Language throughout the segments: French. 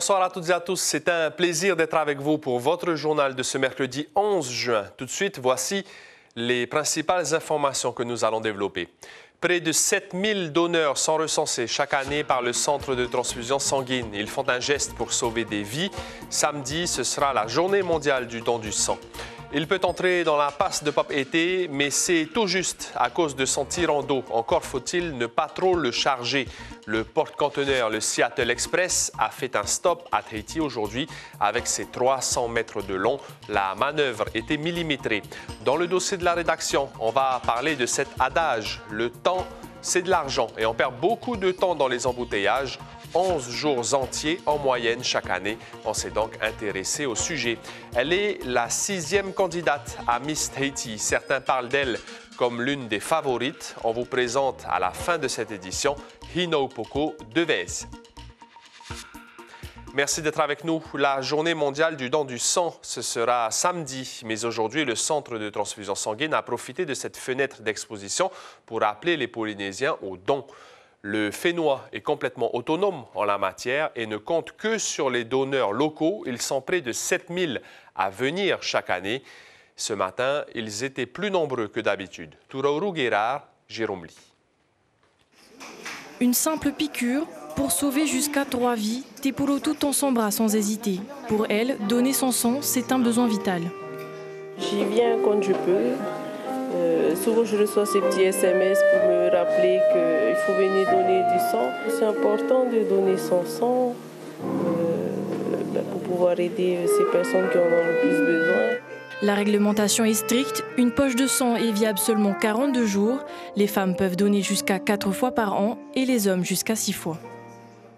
Bonsoir à toutes et à tous. C'est un plaisir d'être avec vous pour votre journal de ce mercredi 11 juin. Tout de suite, voici les principales informations que nous allons développer. Près de 7000 donneurs sont recensés chaque année par le Centre de transfusion sanguine. Ils font un geste pour sauver des vies. Samedi, ce sera la journée mondiale du don du sang. Il peut entrer dans la passe de Pop été, mais c'est tout juste à cause de son tirant d'eau. Encore faut-il ne pas trop le charger. Le porte-conteneur, le Seattle Express, a fait un stop à Tahiti aujourd'hui avec ses 300 mètres de long. La manœuvre était millimétrée. Dans le dossier de la rédaction, on va parler de cet adage. Le temps, c'est de l'argent et on perd beaucoup de temps dans les embouteillages. 11 jours entiers en moyenne chaque année. On s'est donc intéressé au sujet. Elle est la 6e candidate à Miss Tahiti. Certains parlent d'elle comme l'une des favorites. On vous présente à la fin de cette édition Hinaupoko Devez. Merci d'être avec nous. La journée mondiale du don du sang, ce sera samedi. Mais aujourd'hui, le Centre de transfusion sanguine a profité de cette fenêtre d'exposition pour appeler les Polynésiens au don. Le Fénois est complètement autonome en la matière et ne compte que sur les donneurs locaux. Ils sont près de 7000 à venir chaque année. Ce matin, ils étaient plus nombreux que d'habitude. Turauru Guerrar, Jérôme Lee. Une simple piqûre pour sauver jusqu'à 3 vies. Tepuro tout tend son bras sans hésiter. Pour elle, donner son sang, c'est un besoin vital. J'y viens quand je peux. Souvent, je reçois ces petits SMS pour me rappeler qu'il faut venir donner du sang. C'est important de donner son sang pour pouvoir aider ces personnes qui en ont le plus besoin. La réglementation est stricte. Une poche de sang est viable seulement 42 jours. Les femmes peuvent donner jusqu'à 4 fois par an et les hommes jusqu'à 6 fois.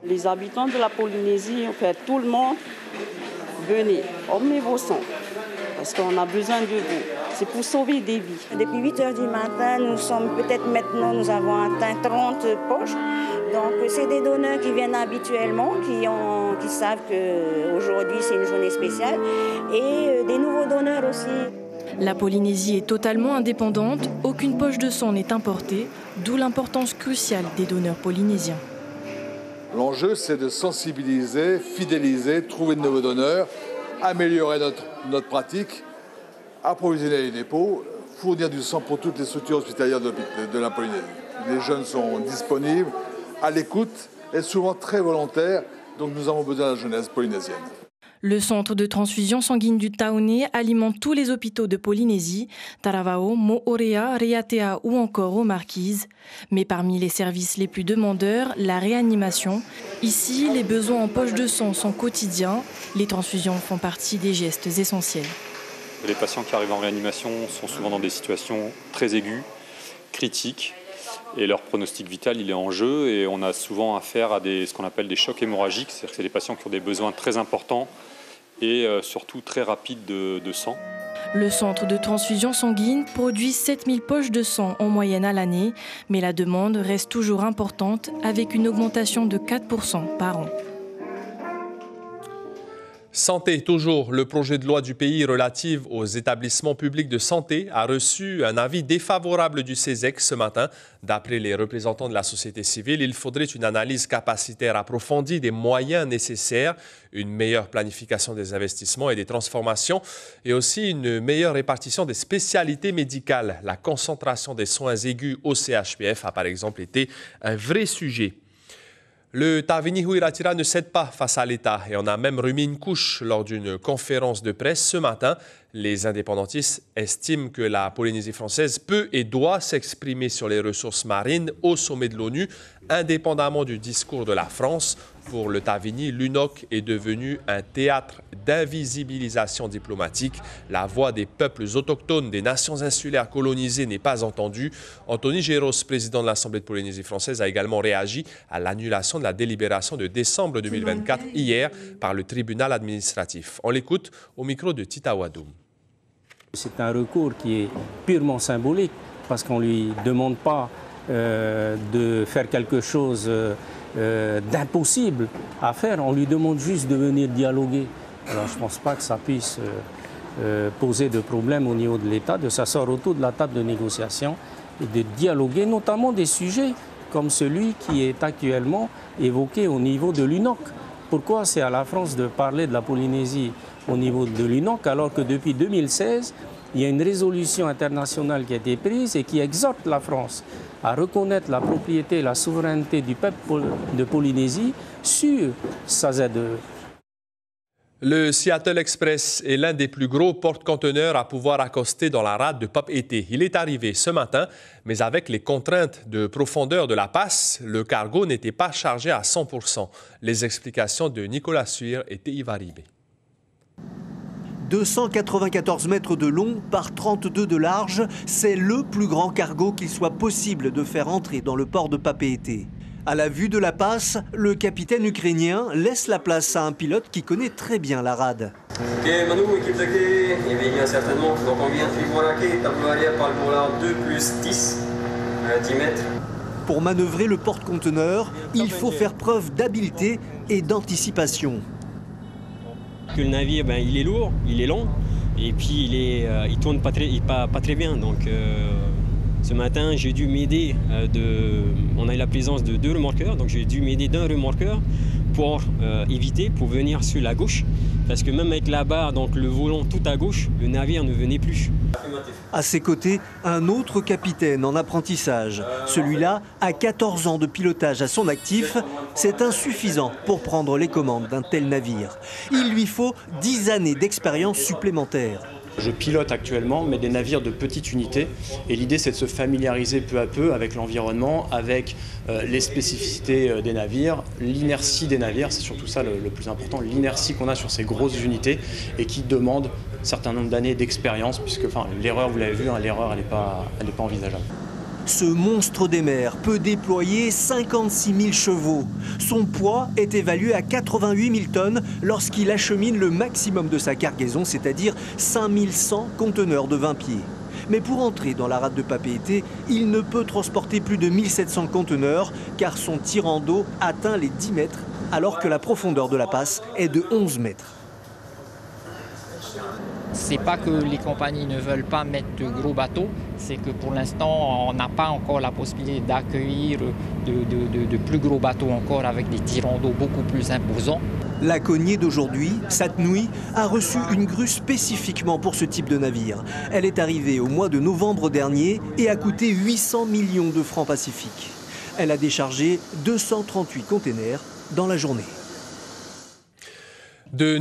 Les habitants de la Polynésie, en fait, tout le monde, venez, emmenez vos sangs, parce qu'on a besoin de vous. C'est pour sauver des vies. Depuis 8 heures du matin, nous avons atteint 30 poches. Donc, c'est des donneurs qui viennent habituellement, qui savent qu'aujourd'hui, c'est une journée spéciale. Et des nouveaux donneurs aussi. La Polynésie est totalement indépendante. Aucune poche de sang n'est importée, d'où l'importance cruciale des donneurs polynésiens. L'enjeu, c'est de sensibiliser, fidéliser, trouver de nouveaux donneurs, améliorer notre pratique, approvisionner les dépôts, fournir du sang pour toutes les structures hospitalières de la Polynésie. Les jeunes sont disponibles, à l'écoute et souvent très volontaires, donc nous avons besoin de la jeunesse polynésienne. Le centre de transfusion sanguine du Taoné alimente tous les hôpitaux de Polynésie, Taravao, Moorea, Reatea ou encore aux Marquises. Mais parmi les services les plus demandeurs, la réanimation. Ici, les besoins en poche de sang sont quotidiens. Les transfusions font partie des gestes essentiels. Les patients qui arrivent en réanimation sont souvent dans des situations très aiguës, critiques, et leur pronostic vital il est en jeu. Et on a souvent affaire à ce qu'on appelle des chocs hémorragiques, c'est-à-dire que c'est des patients qui ont des besoins très importants et surtout très rapides de sang. Le centre de transfusion sanguine produit 7000 poches de sang en moyenne à l'année, mais la demande reste toujours importante avec une augmentation de 4% par an. Santé, toujours. Le projet de loi du pays relatif aux établissements publics de santé a reçu un avis défavorable du CESEC ce matin. D'après les représentants de la société civile, il faudrait une analyse capacitaire approfondie des moyens nécessaires, une meilleure planification des investissements et des transformations et aussi une meilleure répartition des spécialités médicales. La concentration des soins aigus au CHPF a par exemple été un vrai sujet. Le Tavini Huiratira ne cède pas face à l'État et on a même remis une couche lors d'une conférence de presse ce matin. Les indépendantistes estiment que la Polynésie française peut et doit s'exprimer sur les ressources marines au sommet de l'ONU, indépendamment du discours de la France. Pour le Tavini, l'UNOC est devenu un théâtre d'invisibilisation diplomatique. La voix des peuples autochtones des nations insulaires colonisées n'est pas entendue. Anthony Géros, président de l'Assemblée de Polynésie française, a également réagi à l'annulation de la délibération de décembre 2024 hier par le tribunal administratif. On l'écoute au micro de Tita Wadoum. C'est un recours qui est purement symbolique parce qu'on ne lui demande pas de faire quelque chose d'impossible à faire. On lui demande juste de venir dialoguer. Alors je ne pense pas que ça puisse poser de problème au niveau de l'État, de s'asseoir autour de la table de négociation et de dialoguer notamment des sujets comme celui qui est actuellement évoqué au niveau de l'UNOC. pourquoi c'est à la France de parler de la Polynésie au niveau de l'UNOC, alors que depuis 2016, il y a une résolution internationale qui a été prise et qui exhorte la France à reconnaître la propriété et la souveraineté du peuple de Polynésie sur sa ZEE. Le Seattle Express est l'un des plus gros porte-conteneurs à pouvoir accoster dans la rade de Papeete. Il est arrivé ce matin, mais avec les contraintes de profondeur de la passe, le cargo n'était pas chargé à 100%. Les explications de Nicolas Suir et Tei Varibé. 294 mètres de long par 32 de large, c'est le plus grand cargo qu'il soit possible de faire entrer dans le port de Papeete. À la vue de la passe, le capitaine ukrainien laisse la place à un pilote qui connaît très bien la rade. Ok, Manu, équipe de quai, il vient certainement. Donc on vient de Fiboraké, tableau arrière par le moulin 2 plus 10, 10 mètres. Pour manœuvrer le porte-conteneur, il faut faire preuve d'habileté et d'anticipation. Le navire, il est lourd, il est long, et puis il tourne pas très bien. Donc ce matin, j'ai dû m'aider on a eu la présence de 2 remorqueurs, donc j'ai dû m'aider d'un remorqueur pour pour venir sur la gauche, parce que même avec la barre, donc le volant tout à gauche, le navire ne venait plus. À ses côtés, un autre capitaine en apprentissage. Celui-là a 14 ans de pilotage à son actif. C'est insuffisant pour prendre les commandes d'un tel navire. Il lui faut 10 années d'expérience supplémentaire. Je pilote actuellement, mais des navires de petite unité. Et l'idée, c'est de se familiariser peu à peu avec l'environnement, avec les spécificités des navires, l'inertie des navires, c'est surtout ça le plus important, l'inertie qu'on a sur ces grosses unités et qui demande un certain nombre d'années d'expérience, puisque l'erreur, vous l'avez vu, l'erreur, elle n'est pas envisageable. Ce monstre des mers peut déployer 56 000 chevaux. Son poids est évalué à 88 000 tonnes lorsqu'il achemine le maximum de sa cargaison, c'est-à-dire 5100 conteneurs de 20 pieds. Mais pour entrer dans la rade de Papeete, il ne peut transporter plus de 1700 conteneurs car son tirant d'eau atteint les 10 mètres alors que la profondeur de la passe est de 11 mètres. C'est pas que les compagnies ne veulent pas mettre de gros bateaux, c'est que pour l'instant, on n'a pas encore la possibilité d'accueillir de plus gros bateaux encore avec des tirants d'eau beaucoup plus imposants. La cognée d'aujourd'hui, Satnui, a reçu une grue spécifiquement pour ce type de navire. Elle est arrivée au mois de novembre dernier et a coûté 800 millions de francs pacifiques. Elle a déchargé 238 containers dans la journée. De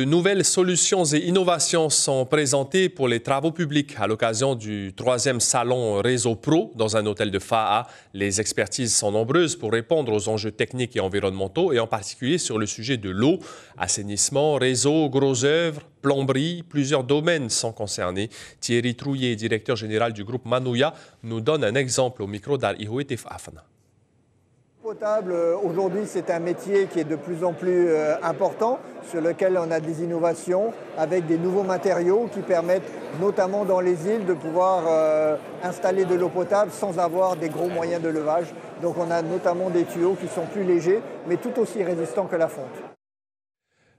nouvelles solutions et innovations sont présentées pour les travaux publics à l'occasion du 3e salon Réseau Pro dans un hôtel de Fa'a. Les expertises sont nombreuses pour répondre aux enjeux techniques et environnementaux et en particulier sur le sujet de l'eau, assainissement, réseau, gros œuvres, plomberie. Plusieurs domaines sont concernés. Thierry Trouillet, directeur général du groupe Manouya, nous donne un exemple au micro d'Al-Ihouet Afna. Potable, aujourd'hui, c'est un métier qui est de plus en plus important, sur lequel on a des innovations avec des nouveaux matériaux qui permettent, notamment dans les îles, de pouvoir installer de l'eau potable sans avoir des gros moyens de levage. Donc on a notamment des tuyaux qui sont plus légers, mais tout aussi résistants que la fonte.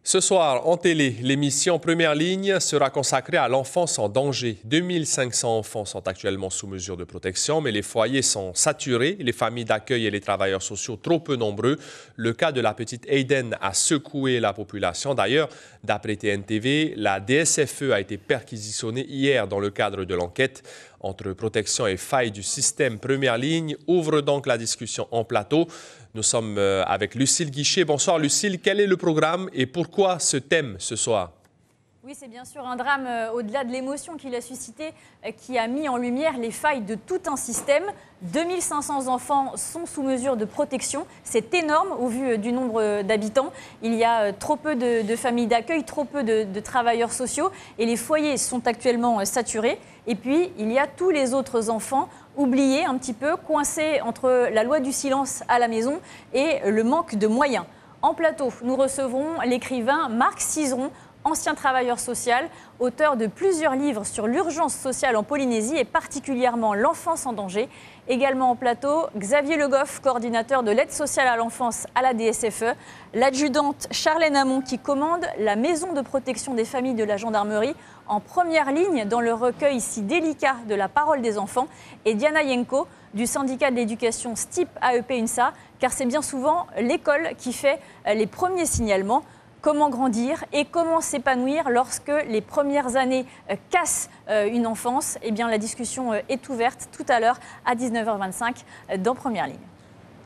Ce soir, en télé, l'émission Première Ligne sera consacrée à l'enfance en danger. 2500 enfants sont actuellement sous mesure de protection, mais les foyers sont saturés, les familles d'accueil et les travailleurs sociaux trop peu nombreux. Le cas de la petite Aiden a secoué la population. D'ailleurs, d'après TNTV, la DSFE a été perquisitionnée hier dans le cadre de l'enquête. Entre protection et failles du système Première Ligne, ouvre donc la discussion en plateau. Nous sommes avec Lucille Guichet. Bonsoir Lucille, quel est le programme et pourquoi ce thème ce soir? Oui, c'est bien sûr un drame au-delà de l'émotion qu'il a suscité, qui a mis en lumière les failles de tout un système. 2500 enfants sont sous mesure de protection. C'est énorme au vu du nombre d'habitants. Il y a trop peu de familles d'accueil, trop peu de travailleurs sociaux et les foyers sont actuellement saturés. Et puis, il y a tous les autres enfants oubliés un petit peu, coincés entre la loi du silence à la maison et le manque de moyens. En plateau, nous recevons l'écrivain Marc Cizeron, ancien travailleur social, auteur de plusieurs livres sur l'urgence sociale en Polynésie et particulièrement l'enfance en danger. Également en plateau, Xavier Le Goff, coordinateur de l'aide sociale à l'enfance à la DSFE, l'adjudante Charlène Hamon qui commande la maison de protection des familles de la gendarmerie en première ligne dans le recueil si délicat de la parole des enfants, et Diana Yenko du syndicat de l'éducation STIP AEP-UNSA, car c'est bien souvent l'école qui fait les premiers signalements. Comment grandir et comment s'épanouir lorsque les premières années cassent une enfance? Eh bien, la discussion est ouverte tout à l'heure à 19h25 dans Première Ligne.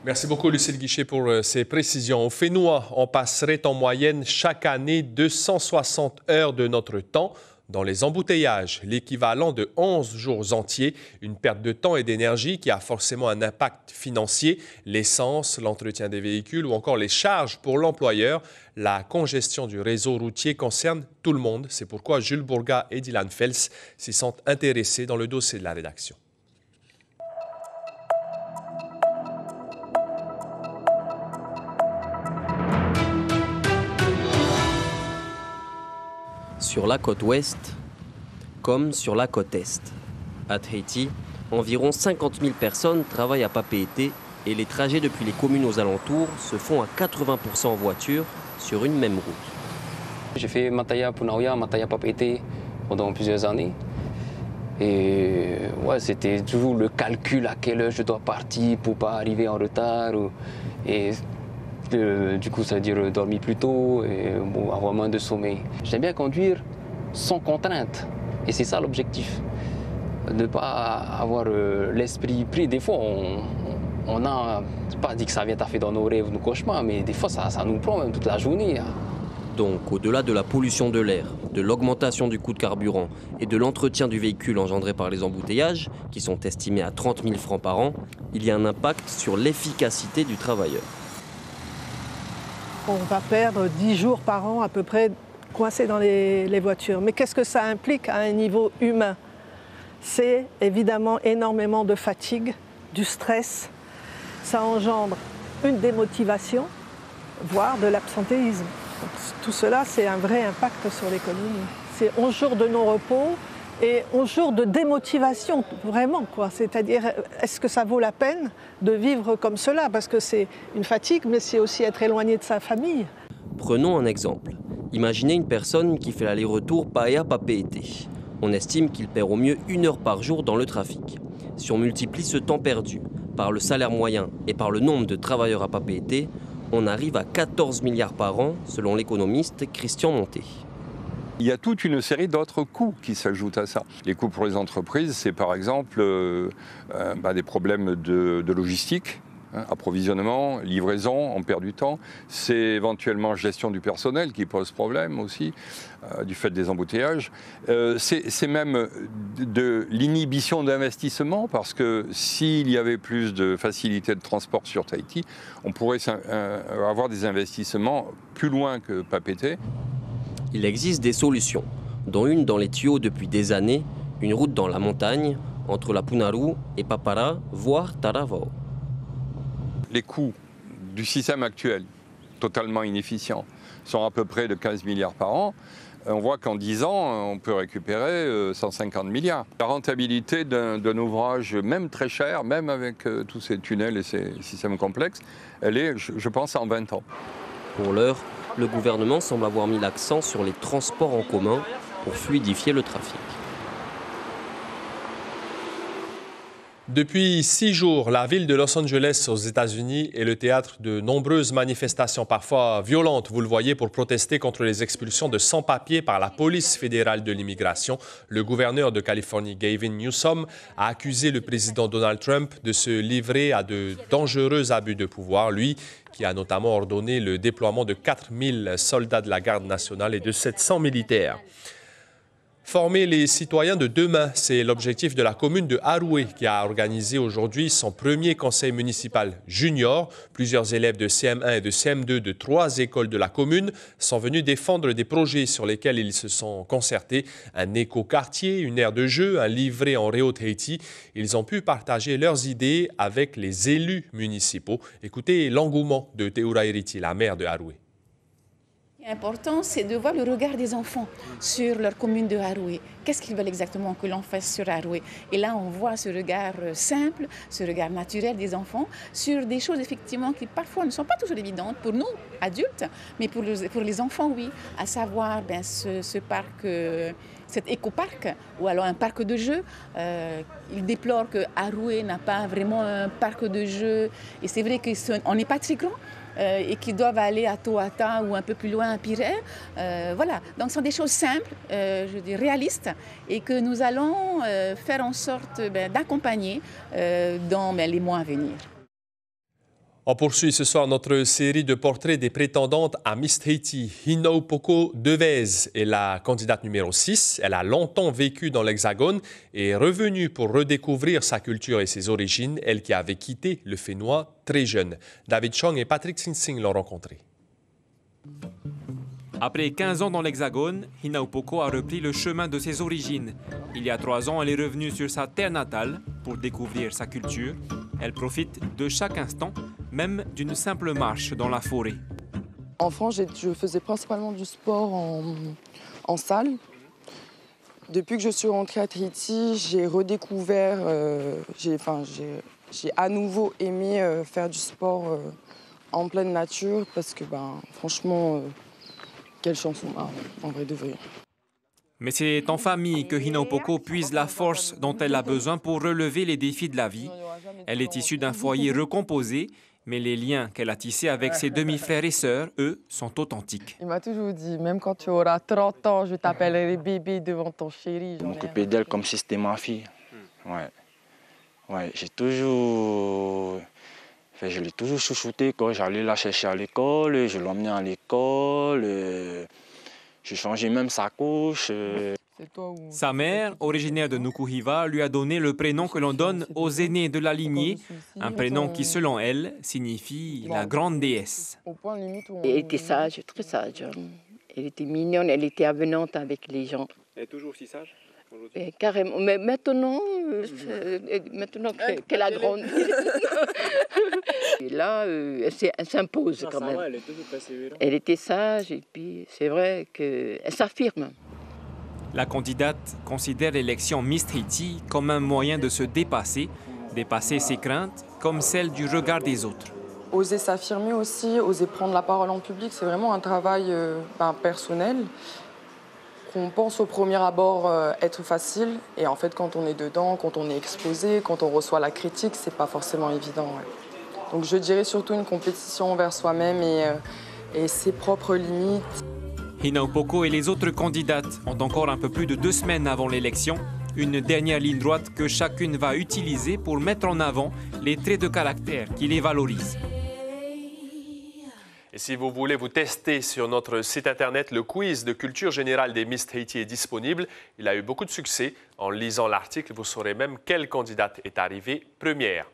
Merci beaucoup, Lucille Guichet, pour ces précisions. Au Fénois, on passerait en moyenne chaque année 260 heures de notre temps dans les embouteillages, l'équivalent de 11 jours entiers, une perte de temps et d'énergie qui a forcément un impact financier, l'essence, l'entretien des véhicules ou encore les charges pour l'employeur. La congestion du réseau routier concerne tout le monde. C'est pourquoi Jules Bourga et Dylan Fels s'y sont intéressés dans le dossier de la rédaction. Sur la côte ouest, comme sur la côte est. À Tahiti, environ 50 000 personnes travaillent à Papeete et les trajets depuis les communes aux alentours se font à 80% en voiture sur une même route. J'ai fait Mataya Punaoya, Mataya Papeete pendant plusieurs années. Et ouais, c'était toujours le calcul à quelle heure je dois partir pour ne pas arriver en retard. Et du coup, ça veut dire dormir plus tôt et bon, avoir moins de sommeil. J'aime bien conduire sans contrainte. Et c'est ça l'objectif. Ne pas avoir l'esprit pris. Des fois, on a, pas dit que ça vient taffer dans nos rêves, nos cauchemars, mais des fois, ça nous prend même toute la journée. Donc, au-delà de la pollution de l'air, de l'augmentation du coût de carburant et de l'entretien du véhicule engendré par les embouteillages, qui sont estimés à 30 000 francs par an, il y a un impact sur l'efficacité du travailleur. On va perdre 10 jours par an à peu près coincés dans les voitures. Mais qu'est-ce que ça implique à un niveau humain? C'est évidemment énormément de fatigue, du stress. Ça engendre une démotivation, voire de l'absentéisme. Tout cela, c'est un vrai impact sur l'économie. C'est 11 jours de non-repos et 11 jours de démotivation, vraiment, quoi. C'est-à-dire, est-ce que ça vaut la peine de vivre comme cela? Parce que c'est une fatigue, mais c'est aussi être éloigné de sa famille. Prenons un exemple. Imaginez une personne qui fait l'aller-retour Paea-Papeete. On estime qu'il perd au mieux 1 heure par jour dans le trafic. Si on multiplie ce temps perdu par le salaire moyen et par le nombre de travailleurs à Papeete, on arrive à 14 milliards par an, selon l'économiste Christian Monté. Il y a toute une série d'autres coûts qui s'ajoutent à ça. Les coûts pour les entreprises, c'est par exemple des problèmes de logistique, approvisionnement, livraison, on perd du temps. C'est éventuellement gestion du personnel qui pose problème aussi, du fait des embouteillages. C'est même de l'inhibition d'investissement, parce que s'il y avait plus de facilité de transport sur Tahiti, on pourrait avoir des investissements plus loin que Papeete. Il existe des solutions, dont une dans les tuyaux depuis des années, une route dans la montagne, entre la Punaru et Papara, voire Taravao. Les coûts du système actuel, totalement inefficient, sont à peu près de 15 milliards par an. On voit qu'en 10 ans, on peut récupérer 150 milliards. La rentabilité d'un ouvrage, même très cher, même avec tous ces tunnels et ces systèmes complexes, elle est, je pense, en 20 ans. Pour l'heure, le gouvernement semble avoir mis l'accent sur les transports en commun pour fluidifier le trafic. Depuis 6 jours, la ville de Los Angeles aux États-Unis est le théâtre de nombreuses manifestations, parfois violentes, vous le voyez, pour protester contre les expulsions de sans-papiers par la police fédérale de l'immigration. Le gouverneur de Californie, Gavin Newsom, a accusé le président Donald Trump de se livrer à de dangereux abus de pouvoir, lui qui a notamment ordonné le déploiement de 4000 soldats de la garde nationale et de 700 militaires. Former les citoyens de demain, c'est l'objectif de la commune de Aroué qui a organisé aujourd'hui son premier conseil municipal junior. Plusieurs élèves de CM1 et de CM2 de 3 écoles de la commune sont venus défendre des projets sur lesquels ils se sont concertés. Un éco-quartier, une aire de jeu, un livret en Reo Tahiti. Ils ont pu partager leurs idées avec les élus municipaux. Écoutez l'engouement de Teura Iriti, la maire de Aroué. L'important, c'est de voir le regard des enfants sur leur commune de Haroué. Qu'est-ce qu'ils veulent exactement que l'on fasse sur Haroué? Et là, on voit ce regard simple, ce regard naturel des enfants sur des choses effectivement qui parfois ne sont pas toujours évidentes pour nous, adultes, mais pour les enfants, oui. À savoir ce parc, cet éco-parc, ou alors un parc de jeux. Ils déplorent que Haroué n'a pas vraiment un parc de jeux. Et c'est vrai qu'on n'est pas très grand. Et qui doivent aller à Toata ou un peu plus loin à Pirée. Voilà, donc ce sont des choses simples, je dis réalistes, et que nous allons faire en sorte d'accompagner dans les mois à venir. On poursuit ce soir notre série de portraits des prétendantes à Miss Haiti. Hinaupoko Devez est la candidate numéro 6. Elle a longtemps vécu dans l'Hexagone et est revenue pour redécouvrir sa culture et ses origines, elle qui avait quitté le Fénois très jeune. David Chong et Patrick Sing l'ont rencontrée. Après 15 ans dans l'Hexagone, Hinaupoko a repris le chemin de ses origines. Il y a 3 ans, elle est revenue sur sa terre natale pour découvrir sa culture. Elle profite de chaque instant, même d'une simple marche dans la forêt. En France, je faisais principalement du sport en salle. Depuis que je suis rentrée à Tahiti, j'ai redécouvert, j'ai à nouveau aimé faire du sport en pleine nature parce que, franchement, quelle chance on a, en vrai de vrai. Mais c'est en famille que Hinaupoko puise la force dont elle a besoin pour relever les défis de la vie. Elle est issue d'un foyer recomposé, mais les liens qu'elle a tissés avec ses demi-frères et sœurs, eux, sont authentiques. Il m'a toujours dit, même quand tu auras 30 ans, je t'appellerai bébé devant ton chéri. Je m'occupais d'elle comme si c'était ma fille. Ouais, j'ai toujours... je l'ai toujours chouchoutée quand j'allais la chercher à l'école, je l'emmenais à l'école, j'ai changé même sa couche. Sa mère, originaire de Nukuhiva, lui a donné le prénom que l'on donne aux aînés de la lignée, un prénom qui, selon elle, signifie la grande déesse. Elle était sage, très sage. Elle était mignonne, elle était avenante avec les gens. Elle est toujours aussi sage? Carrément, mais maintenant qu'elle a grandi, et là, elle s'impose quand même. Elle était sage et puis c'est vrai qu'elle s'affirme. La candidate considère l'élection Miss Haiti comme un moyen de se dépasser ses craintes, comme celle du regard des autres. Oser s'affirmer aussi, oser prendre la parole en public, c'est vraiment un travail personnel. On pense au premier abord être facile, et en fait quand on est dedans, quand on est exposé, quand on reçoit la critique, c'est pas forcément évident. Ouais. Donc je dirais surtout une compétition envers soi-même et ses propres limites. Hinaupoko et les autres candidates ont encore un peu plus de 2 semaines avant l'élection, une dernière ligne droite que chacune va utiliser pour mettre en avant les traits de caractère qui les valorisent. Et si vous voulez vous tester sur notre site internet, le quiz de culture générale des Miss Haiti est disponible. Il a eu beaucoup de succès. En lisant l'article, vous saurez même quelle candidate est arrivée première.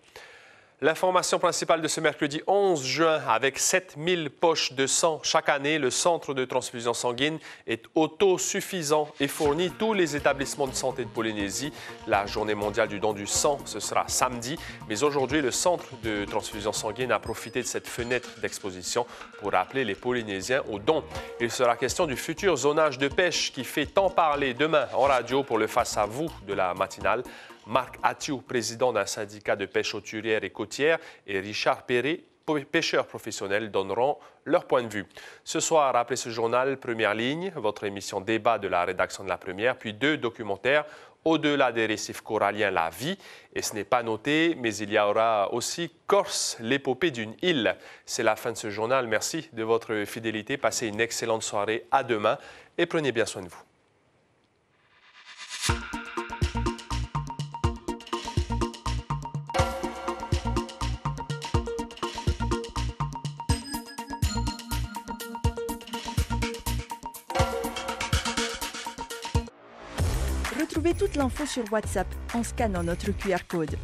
L'information principale de ce mercredi 11 juin, avec 7000 poches de sang chaque année, le centre de transfusion sanguine est autosuffisant et fournit tous les établissements de santé de Polynésie. La journée mondiale du don du sang, ce sera samedi. Mais aujourd'hui, le centre de transfusion sanguine a profité de cette fenêtre d'exposition pour appeler les Polynésiens au don. Il sera question du futur zonage de pêche qui fait tant parler demain en radio pour le face à vous de la matinale. Marc Athiou, président d'un syndicat de pêche hauturière et côtière, et Richard Perret, pêcheur professionnel, donneront leur point de vue. Ce soir, après ce journal, Première Ligne, votre émission débat de la rédaction de La Première, puis 2 documentaires, Au-delà des récifs coralliens, la vie. Et ce n'est pas noté, mais il y aura aussi Corse, l'épopée d'une île. C'est la fin de ce journal. Merci de votre fidélité. Passez une excellente soirée. À demain et prenez bien soin de vous. Retrouvez toute l'info sur WhatsApp en scannant notre QR code.